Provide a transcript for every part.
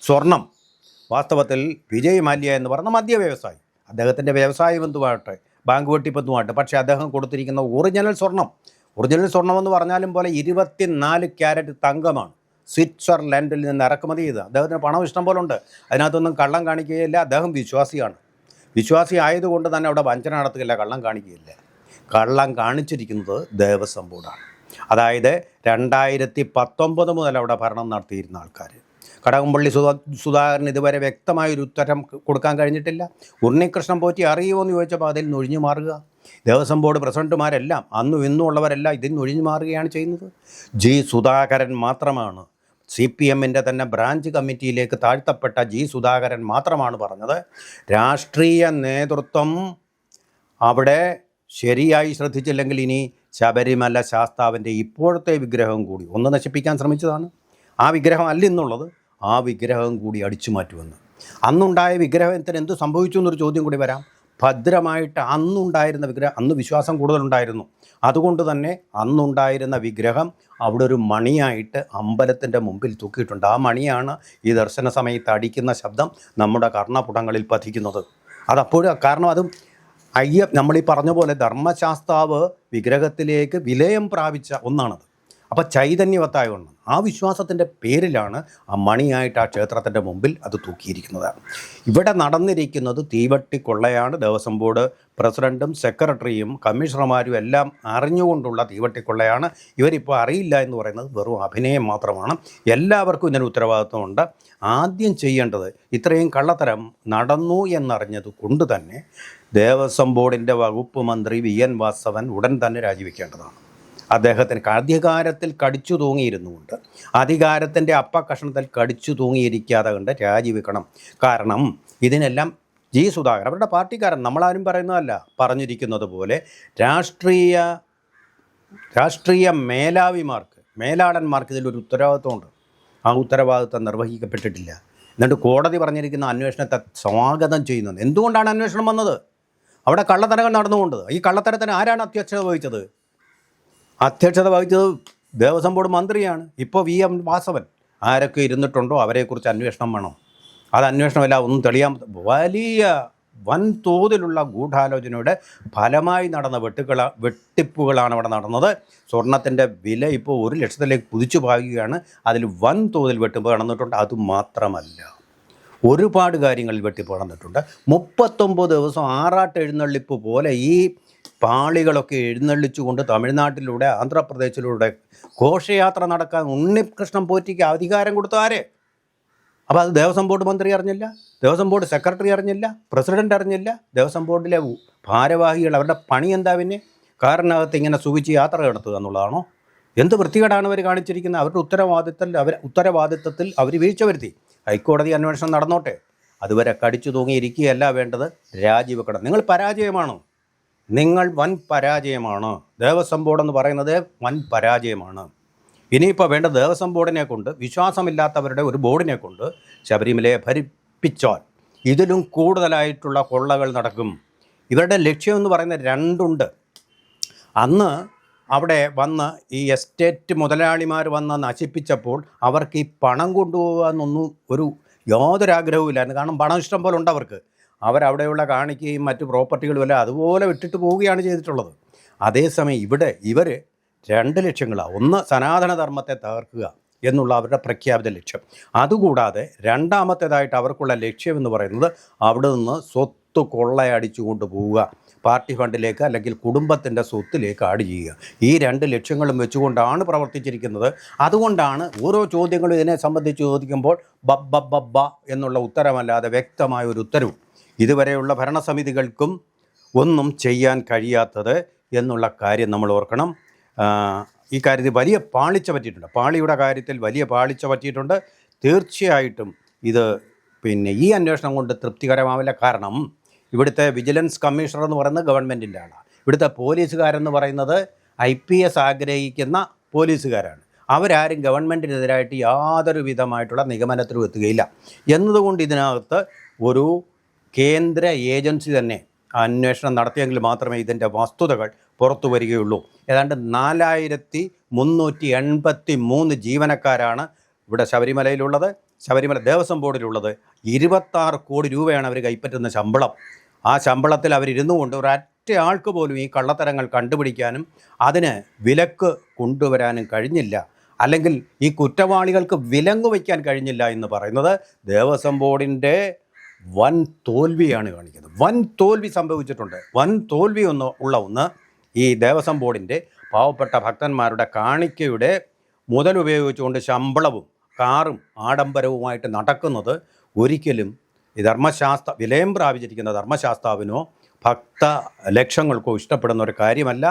സ്വർണം വാസ്തവത്തിൽ വിജയ് മാല്യ എന്ന് പറയുന്ന മദ്യ വ്യവസായി, അദ്ദേഹത്തിൻ്റെ വ്യവസായ ബന്ധുവാകട്ടെ, ബാങ്ക് വെട്ടിപ്പത്തുമാകട്ടെ, പക്ഷേ അദ്ദേഹം കൊടുത്തിരിക്കുന്ന ഒറിജിനൽ സ്വർണം എന്ന് പറഞ്ഞാലും പോലെ 24 ക്യാരറ്റ് തങ്കമാണ് സ്വിറ്റ്സർലൻഡിൽ നിന്ന് ഇറക്കുമതി ചെയ്ത്. അദ്ദേഹത്തിന് പണം ഇഷ്ടം പോലെ ഉണ്ട്, അതിനകത്തൊന്നും കള്ളം കാണിക്കുകയില്ല. അദ്ദേഹം വിശ്വാസി ആയതുകൊണ്ട് തന്നെ അവിടെ വഞ്ചന നടത്തുകയില്ല, കള്ളം കാണിക്കുകയില്ല. കള്ളം കാണിച്ചിരിക്കുന്നത് ദേവസ്വം ബോർഡാണ്. അതായത് 2019 മുതൽ അവിടെ ഭരണം നടത്തിയിരുന്ന ആൾക്കാർ. കടകംപള്ളി സുധാകരൻ ഇതുവരെ വ്യക്തമായൊരു ഉത്തരം കൊടുക്കാൻ കഴിഞ്ഞിട്ടില്ല. ഉണ്ണികൃഷ്ണൻ പോറ്റി അറിയുമോ എന്ന് ചോദിച്ചപ്പോൾ അതിൽ നിന്ന് ഒഴിഞ്ഞു മാറുക. ദേവസ്വം ബോർഡ് പ്രസിഡന്റുമാരെല്ലാം അന്നും ഇന്നും ഉള്ളവരെല്ലാം ഇതിൽ നിന്ന് ഒഴിഞ്ഞു മാറുകയാണ് ചെയ്യുന്നത്. ജി സുധാകരൻ മാത്രമാണ്, CPMൻ്റെ തന്നെ ബ്രാഞ്ച് കമ്മിറ്റിയിലേക്ക് താഴ്ത്തപ്പെട്ട ജി സുധാകരൻ മാത്രമാണ് പറഞ്ഞത് രാഷ്ട്രീയ നേതൃത്വം അവിടെ ശരിയായി ശ്രദ്ധിച്ചില്ലെങ്കിൽ ഇനി ശബരിമല ശാസ്താവിൻ്റെ ഇപ്പോഴത്തെ വിഗ്രഹം കൂടി ഒന്ന് നശിപ്പിക്കാൻ ശ്രമിച്ചതാണ്. ആ വിഗ്രഹം അല്ല ഇന്നുള്ളത്, ആ വിഗ്രഹം കൂടി അടിച്ചു മാറ്റുമെന്ന്. അന്നുണ്ടായ വിഗ്രഹത്തിന് എന്ത് സംഭവിച്ചു എന്നൊരു ചോദ്യം കൂടി വരാം. ഭദ്രമായിട്ട് അന്നുണ്ടായിരുന്ന വിഗ്രഹം, അന്ന് വിശ്വാസം കൂടുതലുണ്ടായിരുന്നു, അതുകൊണ്ട് തന്നെ അന്നുണ്ടായിരുന്ന വിഗ്രഹം അവിടെ ഒരു മണിയായിട്ട് അമ്പലത്തിൻ്റെ മുമ്പിൽ തൂക്കിയിട്ടുണ്ട്. ആ മണിയാണ് ഈ ദർശന സമയത്ത് അടിക്കുന്ന ശബ്ദം നമ്മുടെ കർണപുടങ്ങളിൽ പതിക്കുന്നത്. അതപ്പോഴും കാരണം അതും നമ്മളീ പറഞ്ഞ പോലെ ധർമ്മശാസ്താവ് വിഗ്രഹത്തിലേക്ക് വിലയം പ്രാപിച്ച ഒന്നാണത്. അപ്പോൾ ചൈതന്യവത്തായ ഒന്ന്, ആ വിശ്വാസത്തിൻ്റെ പേരിലാണ് ആ മണിയായിട്ട് ആ ക്ഷേത്രത്തിൻ്റെ മുമ്പിൽ അത് തൂക്കിയിരിക്കുന്നത്. ഇവിടെ നടന്നിരിക്കുന്നത് തീവട്ടിക്കൊള്ളയാണ്. ദേവസ്വം ബോർഡ് പ്രസിഡൻറ്റും സെക്രട്ടറിയും കമ്മീഷണർമാരും എല്ലാം അറിഞ്ഞുകൊണ്ടുള്ള തീവട്ടിക്കൊള്ളയാണ്. ഇവരിപ്പോൾ അറിയില്ല എന്ന് പറയുന്നത് വെറും അഭിനയം മാത്രമാണ്. എല്ലാവർക്കും ഇതിന് ഉത്തരവാദിത്വമുണ്ട്. ആദ്യം ചെയ്യേണ്ടത് ഇത്രയും കള്ളത്തരം നടന്നു എന്നറിഞ്ഞത് കൊണ്ട് തന്നെ ദേവസ്വം ബോർഡിൻ്റെ വകുപ്പ് മന്ത്രി VN വാസവൻ ഉടൻ തന്നെ രാജിവെക്കേണ്ടതാണ്. അദ്ദേഹത്തിന് അധികാരത്തിൽ കടിച്ചു തൂങ്ങിയിരുന്നുകൊണ്ട്, അധികാരത്തിൻ്റെ അപ്പക്കഷണത്തിൽ കടിച്ചു തൂങ്ങിയിരിക്കാതെ കണ്ട് രാജിവെക്കണം. കാരണം ഇതിനെല്ലാം ജി സുധാകരൻ അവരുടെ പാർട്ടിക്കാരൻ, നമ്മളാരും പറയുന്നതല്ല, പറഞ്ഞിരിക്കുന്നത് പോലെ രാഷ്ട്രീയ മേലാളന്മാർക്ക് ഇതിലൊരു ഉത്തരവാദിത്വമുണ്ട്. ആ ഉത്തരവാദിത്വം നിർവഹിക്കപ്പെട്ടിട്ടില്ല. എന്നിട്ട് കോടതി പറഞ്ഞിരിക്കുന്ന അന്വേഷണത്തെ സ്വാഗതം ചെയ്യുന്നത്. എന്തുകൊണ്ടാണ് അന്വേഷണം വന്നത്? അവിടെ കള്ളത്തരങ്ങൾ നടന്നുകൊണ്ട്. ഈ കള്ളത്തരത്തിന് ആരാണ് അധ്യക്ഷത വഹിച്ചത് ദേവസ്വം ബോർഡ് മന്ത്രിയാണ്, ഇപ്പോൾ VM വാസവൻ. ആരൊക്കെ ഇരുന്നിട്ടുണ്ടോ അവരെക്കുറിച്ച് അന്വേഷണം വേണം. അത് അന്വേഷണമില്ല, ഒന്നും തെളിയാൻ വൻതോതിലുള്ള ഗൂഢാലോചനയുടെ ഫലമായി നടന്ന വെട്ടിപ്പുകളാണ് അവിടെ നടന്നത്. സ്വർണത്തിൻ്റെ വില ഇപ്പോൾ 1 ലക്ഷത്തിലേക്ക് കുതിച്ചു പായുകയാണ്. അതിൽ വൻതോതിൽ വെട്ടിപ്പ് നടന്നിട്ടുണ്ട്. അതുമാത്രമല്ല, ഒരുപാട് കാര്യങ്ങളിൽ വെട്ടിപ്പ് നടന്നിട്ടുണ്ട്. 39 ദിവസം ആറാട്ട് എഴുന്നള്ളിപ്പ് പോലെ ഈ പാളികളൊക്കെ എഴുന്നള്ളിച്ചുകൊണ്ട് തമിഴ്നാട്ടിലൂടെ ആന്ധ്രാപ്രദേശിലൂടെ ഘോഷയാത്ര നടക്കാൻ ഉണ്ണികൃഷ്ണൻ പോറ്റിക്ക് അധികാരം കൊടുത്ത ആരെ? അപ്പോൾ അത് ദേവസ്വം ബോർഡ് മന്ത്രി അറിഞ്ഞില്ല, ദേവസ്വം ബോർഡ് സെക്രട്ടറി അറിഞ്ഞില്ല, പ്രസിഡൻ്റ് അറിഞ്ഞില്ല, ദേവസ്വം ബോർഡിലെ ഭാരവാഹികൾ. അവരുടെ പണി എന്താ പിന്നെ? കാറിനകത്ത് ഇങ്ങനെ സുഖിച്ച് യാത്ര നടത്തുക എന്നുള്ളതാണോ? എന്ത് വൃത്തികേടാണ് അവർ കാണിച്ചിരിക്കുന്നത്? അവരുടെ ഉത്തരവാദിത്തത്തിൽ അവർ വീഴ്ച വരുത്തി. ഹൈക്കോടതി അന്വേഷണം നടന്നോട്ടെ, അതുവരെ കടിച്ചു തൂങ്ങിയിരിക്കുകയല്ല വേണ്ടത്, രാജിവെക്കണം. നിങ്ങൾ വൻ പരാജയമാണ്. ദേവസ്വം ബോർഡ് എന്ന് പറയുന്നത് വൻ പരാജയമാണ്. ഇനിയിപ്പോൾ വേണ്ട ദേവസ്വം ബോർഡിനെ കൊണ്ട്, വിശ്വാസമില്ലാത്തവരുടെ ഒരു ബോർഡിനെ കൊണ്ട് ശബരിമലയെ ഭരിപ്പിച്ചാൽ ഇതിലും കൂടുതലായിട്ടുള്ള കൊള്ളകൾ നടക്കും. ഇവരുടെ ലക്ഷ്യമെന്ന് പറയുന്നത് രണ്ടുണ്ട്. അന്ന് അവിടെ വന്ന് ഈ എസ്റ്റേറ്റ് മുതലാളിമാർ വന്ന് നശിപ്പിച്ചപ്പോൾ അവർക്ക് ഈ പണം കൊണ്ടുപോകാമെന്നൊന്നും യാതൊരാഗ്രഹവും ഇല്ലായിരുന്നു. കാരണം പണം ഇഷ്ടം പോലെ ഉണ്ട് അവർക്ക്. അവരവിടെയുള്ള കാണിക്കുകയും മറ്റു പ്രോപ്പർട്ടികളും എല്ലാം അതുപോലെ വിട്ടിട്ട് പോവുകയാണ് ചെയ്തിട്ടുള്ളത്. അതേസമയം ഇവിടെ ഇവർ 2 ലക്ഷ്യങ്ങളാണ്. ഒന്ന്, സനാതനധർമ്മത്തെ തകർക്കുക എന്നുള്ള അവരുടെ പ്രഖ്യാപിത ലക്ഷ്യം. അതുകൂടാതെ രണ്ടാമത്തേതായിട്ട് അവർക്കുള്ള ലക്ഷ്യം എന്ന് പറയുന്നത് അവിടെ നിന്ന് സ്വത്ത് കൊള്ളയടിച്ചു കൊണ്ടുപോവുക, പാർട്ടി ഫണ്ടിലേക്ക് അല്ലെങ്കിൽ കുടുംബത്തിൻ്റെ സ്വത്തിലേക്ക് ആഡ് ചെയ്യുക. ഈ 2 ലക്ഷ്യങ്ങളും വെച്ചുകൊണ്ടാണ് പ്രവർത്തിച്ചിരിക്കുന്നത്. അതുകൊണ്ടാണ് ഓരോ ചോദ്യങ്ങളും ഇതിനെ സംബന്ധിച്ച് ചോദിക്കുമ്പോൾ ബബ്ബ എന്നുള്ള ഉത്തരമല്ലാതെ വ്യക്തമായ ഒരു ഉത്തരവും ഇതുവരെയുള്ള ഭരണസമിതികൾക്കും ഒന്നും ചെയ്യാൻ കഴിയാത്തത് എന്നുള്ള കാര്യം നമ്മൾ ഓർക്കണം. ഈ കാര്യത്തിൽ വലിയ പാളിച്ച പറ്റിയിട്ടുണ്ട്. പാളിയുടെ കാര്യത്തിൽ വലിയ പാളിച്ച പറ്റിയിട്ടുണ്ട്. തീർച്ചയായിട്ടും ഇത് ഈ അന്വേഷണം കൊണ്ട് തൃപ്തികരമാവില്ല. കാരണം ഇവിടുത്തെ വിജിലൻസ് കമ്മീഷണർ എന്ന് പറയുന്നത് ഗവൺമെൻറ്റിൻ്റെ ആളാണ്. ഇവിടുത്തെ പോലീസുകാരെന്ന് പറയുന്നത് IPS ആഗ്രഹിക്കുന്ന പോലീസുകാരാണ്. അവരാരും ഗവൺമെൻറ്റിനെതിരായിട്ട് യാതൊരു വിധമായിട്ടുള്ള നിഗമനത്തിലും എത്തുകയില്ല. എന്നതുകൊണ്ട് ഇതിനകത്ത് ഒരു കേന്ദ്ര ഏജൻസി തന്നെ അന്വേഷണം നടത്തിയെങ്കിൽ മാത്രമേ ഇതിൻ്റെ വസ്തുതകൾ പുറത്തു വരികയുള്ളൂ. ഏതാണ്ട് 4383 ജീവനക്കാരാണ് ഇവിടെ ശബരിമലയിലുള്ളത്. ശബരിമല ദേവസ്വം ബോർഡിലുള്ളത് 26 കോടി രൂപയാണ് അവർ കൈപ്പറ്റുന്ന ശമ്പളം. ആ ശമ്പളത്തിൽ അവരിരുന്നു കൊണ്ട് ഒരൊറ്റ ആൾക്ക് പോലും ഈ കള്ളത്തരങ്ങൾ കണ്ടുപിടിക്കാനും അതിന് വിലക്ക് കൊണ്ടുവരാനും കഴിഞ്ഞില്ല. അല്ലെങ്കിൽ ഈ കുറ്റവാളികൾക്ക് വിലങ്ങ് വയ്ക്കാൻ കഴിഞ്ഞില്ല എന്ന് പറയുന്നത് ദേവസ്വം ബോർഡിൻ്റെ വൻ തോൽവിയാണ് കാണിക്കുന്നത്. വൻ തോൽവി സംഭവിച്ചിട്ടുണ്ട്. വൻ തോൽവി ഒന്ന് ഈ ദേവസ്വം ബോർഡിൻ്റെ പാവപ്പെട്ട ഭക്തന്മാരുടെ കാണിക്കയുടെ മുതലുപയോഗിച്ചുകൊണ്ട് ശമ്പളവും കാറും ആഡംബരവുമായിട്ട് നടക്കുന്നത് ഒരിക്കലും ഈ വിലയം പ്രാപിച്ചിരിക്കുന്ന ധർമ്മശാസ്താവിനോ ഭക്ത ലക്ഷങ്ങൾക്കോ ഇഷ്ടപ്പെടുന്ന ഒരു കാര്യമല്ല.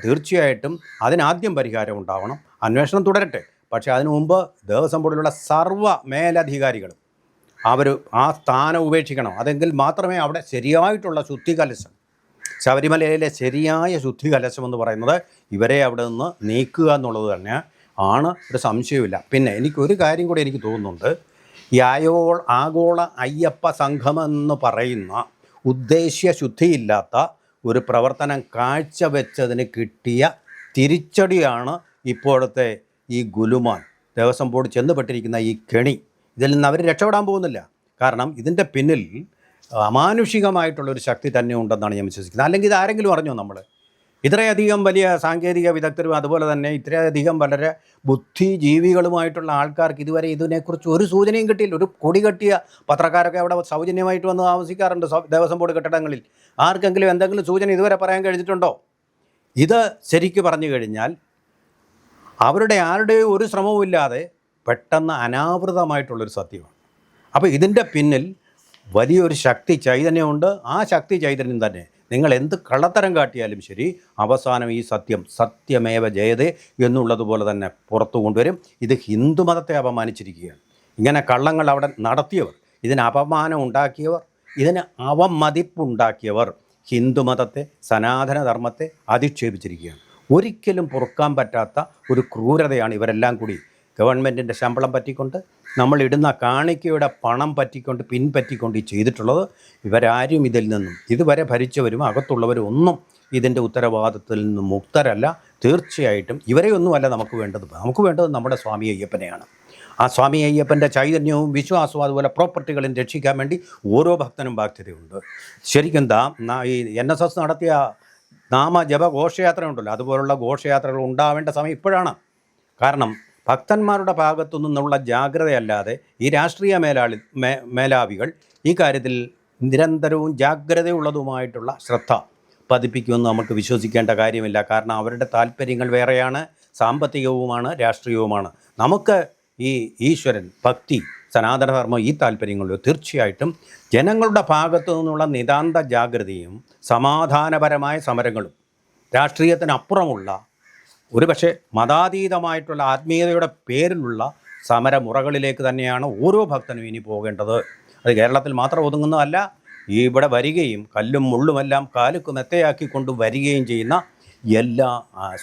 തീർച്ചയായിട്ടും അതിനാദ്യം പരിഹാരം ഉണ്ടാവണം. അന്വേഷണം തുടരട്ടെ. പക്ഷേ അതിനു മുമ്പ് ദേവസ്വം ബോർഡിലുള്ള സർവ്വ മേലധികാരികളും അവർ ആ സ്ഥാനം ഉപേക്ഷിക്കണം. അതെങ്കിൽ മാത്രമേ അവിടെ ശരിയായിട്ടുള്ള ശുദ്ധികലശം, ശബരിമലയിലെ ശരിയായ ശുദ്ധികലശം എന്ന് പറയുന്നത് ഇവരെ അവിടെ നിന്ന് നീക്കുക എന്നുള്ളത് തന്നെ ആണ്, ഒരു സംശയമില്ല. പിന്നെ എനിക്കൊരു കാര്യം കൂടി എനിക്ക് തോന്നുന്നുണ്ട്. ഈ ആഗോള അയ്യപ്പ സംഘമെന്ന് പറയുന്ന ഉദ്ദേശ്യ ശുദ്ധിയില്ലാത്ത ഒരു പ്രവർത്തനം കാഴ്ചവെച്ചതിന് കിട്ടിയ തിരിച്ചടിയാണ് ഇപ്പോഴത്തെ ഈ ഗുലുമാൽ ദേവസ്വം ബോർഡ് ചെന്നുപെട്ടിരിക്കുന്ന ഈ കെണി. ഇതിൽ നിന്ന് അവർ രക്ഷപ്പെടാൻ പോകുന്നില്ല. കാരണം ഇതിൻ്റെ പിന്നിൽ അമാനുഷികമായിട്ടുള്ളൊരു ശക്തി തന്നെ ഉണ്ടെന്നാണ് ഞാൻ വിശ്വസിക്കുന്നത്. അല്ലെങ്കിൽ ഇത് ആരെങ്കിലും അറിഞ്ഞോ? നമ്മൾ ഇത്രയധികം വലിയ സാങ്കേതിക വിദഗ്ധരും അതുപോലെ തന്നെ ഇത്രയധികം വളരെ ബുദ്ധിജീവികളുമായിട്ടുള്ള ആൾക്കാർക്ക് ഇതുവരെ ഇതിനെക്കുറിച്ച് ഒരു സൂചനയും കിട്ടിയില്ല. ഒരു കൊടി കെട്ടിയ പത്രക്കാരൊക്കെ അവിടെ സൗജന്യമായിട്ട് വന്ന് താമസിക്കാറുണ്ട് ദേവസ്വം ബോർഡ് കെട്ടിടങ്ങളിൽ. ആർക്കെങ്കിലും എന്തെങ്കിലും സൂചന ഇതുവരെ പറയാൻ കഴിഞ്ഞിട്ടുണ്ടോ? ഇത് ശരിക്കും പറഞ്ഞു കഴിഞ്ഞാൽ ആരുടെയും ഒരു ശ്രമവുമില്ലാതെ പെട്ടെന്ന് അനാവൃതമായിട്ടുള്ളൊരു സത്യമാണ്. അപ്പോൾ ഇതിൻ്റെ പിന്നിൽ വലിയൊരു ശക്തി ചൈതന്യമുണ്ട്. ആ ശക്തി ചൈതന്യം തന്നെ നിങ്ങൾ എന്ത് കള്ളത്തരം കാട്ടിയാലും ശരി, അവസാനം ഈ സത്യമേവ ജയതേ എന്നുള്ളതുപോലെ തന്നെ പുറത്തു കൊണ്ടുവരും. ഇത് ഹിന്ദുമതത്തെ അപമാനിച്ചിരിക്കുകയാണ്. ഇങ്ങനെ കള്ളങ്ങൾ അവിടെ നടത്തിയവർ, ഇതിന് അപമാനം ഉണ്ടാക്കിയവർ, ഇതിന് അവമതിപ്പുണ്ടാക്കിയവർ ഹിന്ദുമതത്തെ, സനാതനധർമ്മത്തെ അധിക്ഷേപിച്ചിരിക്കുകയാണ്. ഒരിക്കലും പൊറുക്കാൻ പറ്റാത്ത ഒരു ക്രൂരതയാണ് ഇവരെല്ലാം കൂടി ഗവൺമെൻറ്റിൻ്റെ ശമ്പളം പറ്റിക്കൊണ്ട്, നമ്മളിടുന്ന കാണിക്കയുടെ പണം പറ്റിക്കൊണ്ട്, പിൻപറ്റിക്കൊണ്ട് ചെയ്തിട്ടുള്ളത്. ഇവരാരും ഇതിൽ നിന്നും ഇതുവരെ ഭരിച്ചവരും അകത്തുള്ളവരും ഒന്നും ഇതിൻ്റെ ഉത്തരവാദിത്തത്തിൽ നിന്നും മുക്തരല്ല. തീർച്ചയായിട്ടും ഇവരെയൊന്നുമല്ല നമുക്ക് വേണ്ടത് നമ്മുടെ സ്വാമി അയ്യപ്പനെയാണ്. ആ സ്വാമി അയ്യപ്പൻ്റെ ചൈതന്യവും വിശ്വാസവും അതുപോലെ പ്രോപ്പർട്ടികളും രക്ഷിക്കാൻ വേണ്ടി ഓരോ ഭക്തനും ബാധ്യതയുണ്ട്. ശരിക്കും ഈ NSS നടത്തിയ നാമജപ ഘോഷയാത്ര ഉണ്ടല്ലോ, അതുപോലുള്ള ഘോഷയാത്രകൾ ഉണ്ടാവേണ്ട സമയം ഇപ്പോഴാണ്. കാരണം ഭക്തന്മാരുടെ ഭാഗത്തു നിന്നുള്ള ജാഗ്രതയല്ലാതെ ഈ രാഷ്ട്രീയ മേലാവികൾ ഈ കാര്യത്തിൽ നിരന്തരവും ജാഗ്രതയുള്ളതുമായിട്ടുള്ള ശ്രദ്ധ പതിപ്പിക്കുമെന്ന് നമുക്ക് വിശ്വസിക്കേണ്ട കാര്യമില്ല. കാരണം അവരുടെ താല്പര്യങ്ങൾ വേറെയാണ്, സാമ്പത്തികവുമാണ്, രാഷ്ട്രീയവുമാണ്. നമുക്ക് ഈ ഈശ്വരൻ, ഭക്തി, സനാതനധർമ്മം, ഈ താല്പര്യങ്ങളിൽ തീർച്ചയായിട്ടും ജനങ്ങളുടെ ഭാഗത്തു നിന്നുള്ള നിതാന്ത ജാഗ്രതയും സമാധാനപരമായ സമരങ്ങളും രാഷ്ട്രീയത്തിനപ്പുറമുള്ള ഒരുപക്ഷെ മതാതീതമായിട്ടുള്ള ആത്മീയതയുടെ പേരിലുള്ള സമരമുറകളിലേക്ക് തന്നെയാണ് ഓരോ ഭക്തനും ഇനി പോകേണ്ടത്. അത് കേരളത്തിൽ മാത്രം ഒതുങ്ങുന്നതല്ല. ഇവിടെ വരികയും കല്ലും മുള്ളുമെല്ലാം കാലുക്ക് മെത്തയാക്കിക്കൊണ്ട് വരികയും ചെയ്യുന്ന എല്ലാ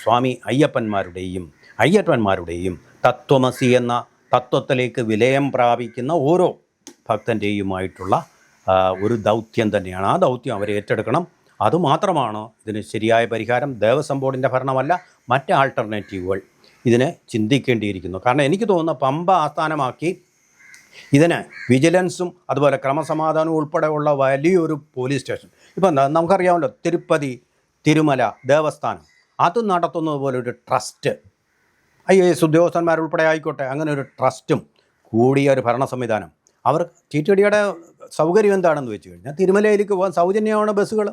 സ്വാമി അയ്യപ്പന്മാരുടെയും തത്വമസി എന്ന തത്വത്തിലേക്ക് വിലയം പ്രാപിക്കുന്ന ഓരോ ഭക്തൻ്റെയുമായിട്ടുള്ള ഒരു ദൗത്യം തന്നെയാണ്. ആ ദൗത്യം അവർ ഏറ്റെടുക്കണം. അതുമാത്രമാണ് ഇതിന് ശരിയായ പരിഹാരം. ദേവസ്വം ബോർഡിൻ്റെ ഭരണമല്ല, മറ്റ് ആൾട്ടർനേറ്റീവുകൾ ഇതിനെ ചിന്തിക്കേണ്ടിയിരിക്കുന്നു. കാരണം എനിക്ക് തോന്നുന്നു പമ്പ ആസ്ഥാനമാക്കി ഇതിന് വിജിലൻസും അതുപോലെ ക്രമസമാധാനവും ഉൾപ്പെടെയുള്ള വലിയൊരു പോലീസ് സ്റ്റേഷൻ, ഇപ്പം നമുക്കറിയാമല്ലോ, തിരുപ്പതി തിരുമല ദേവസ്ഥാനം അത് നടത്തുന്നത് പോലെ ഒരു ട്രസ്റ്റ്, IAS ഉദ്യോഗസ്ഥന്മാരുൾപ്പെടെ ആയിക്കോട്ടെ, അങ്ങനെ ഒരു ട്രസ്റ്റും കൂടിയ ഒരു ഭരണ സംവിധാനം. അവർ TTDയുടെ സൗകര്യം എന്താണെന്ന് വെച്ച് കഴിഞ്ഞാൽ തിരുമലയിലേക്ക് പോകാൻ സൗജന്യമാണ് ബസ്സുകൾ,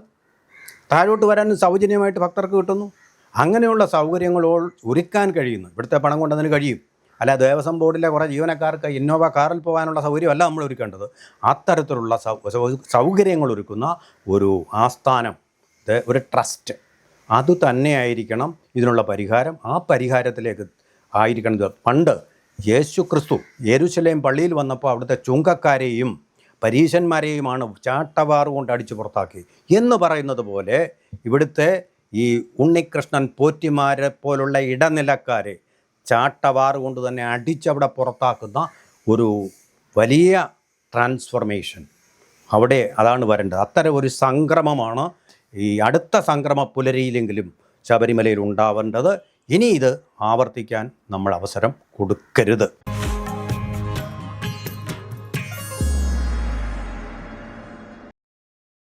താഴോട്ട് വരാൻ സൗജന്യമായിട്ട് ഭക്തർക്ക് കിട്ടുന്നു. അങ്ങനെയുള്ള സൗകര്യങ്ങൾ ഒരുക്കാൻ കഴിയുന്നു. ഇവിടുത്തെ പണം കൊണ്ടതിന് കഴിയും. അല്ല ദേവസ്വം ബോർഡിലെ കുറേ ജീവനക്കാർക്ക് ഇന്നോവ കാറിൽ പോകാനുള്ള സൗകര്യമല്ല നമ്മൾ ഒരുക്കേണ്ടത്. അത്തരത്തിലുള്ള സൗകര്യങ്ങൾ ഒരുക്കുന്ന ഒരു ആസ്ഥാനം, ഒരു ട്രസ്റ്റ്, അതുതന്നെയായിരിക്കണം ഇതിനുള്ള പരിഹാരം. ആ പരിഹാരത്തിലേക്ക് ആയിരിക്കണം. പണ്ട് യേശു ക്രിസ്തു യെരുശലേം പള്ളിയിൽ വന്നപ്പോൾ അവിടുത്തെ ചുങ്കക്കാരെയും പരീശന്മാരെയുമാണ് ചാട്ടവാറ് കൊണ്ട് അടിച്ചു പുറത്താക്കി എന്ന് പറയുന്നത് പോലെ ഇവിടുത്തെ ഈ ഉണ്ണികൃഷ്ണൻ പോറ്റിമാരെ പോലുള്ള ഇടനിലക്കാരെ ചാട്ടവാറ് കൊണ്ട് തന്നെ അടിച്ചവിടെ പുറത്താക്കുന്ന ഒരു വലിയ ട്രാൻസ്ഫർമേഷൻ അവിടെ അതാണ് വരേണ്ടത്. അത്തരം ഒരു സംക്രമമാണ് ഈ അടുത്ത സംക്രമ പുലരിയിലെങ്കിലും ശബരിമലയിൽ ഉണ്ടാവേണ്ടത്. ഇനി ഇത് ആവർത്തിക്കാൻ നമ്മൾ അവസരം കൊടുക്കരുത്.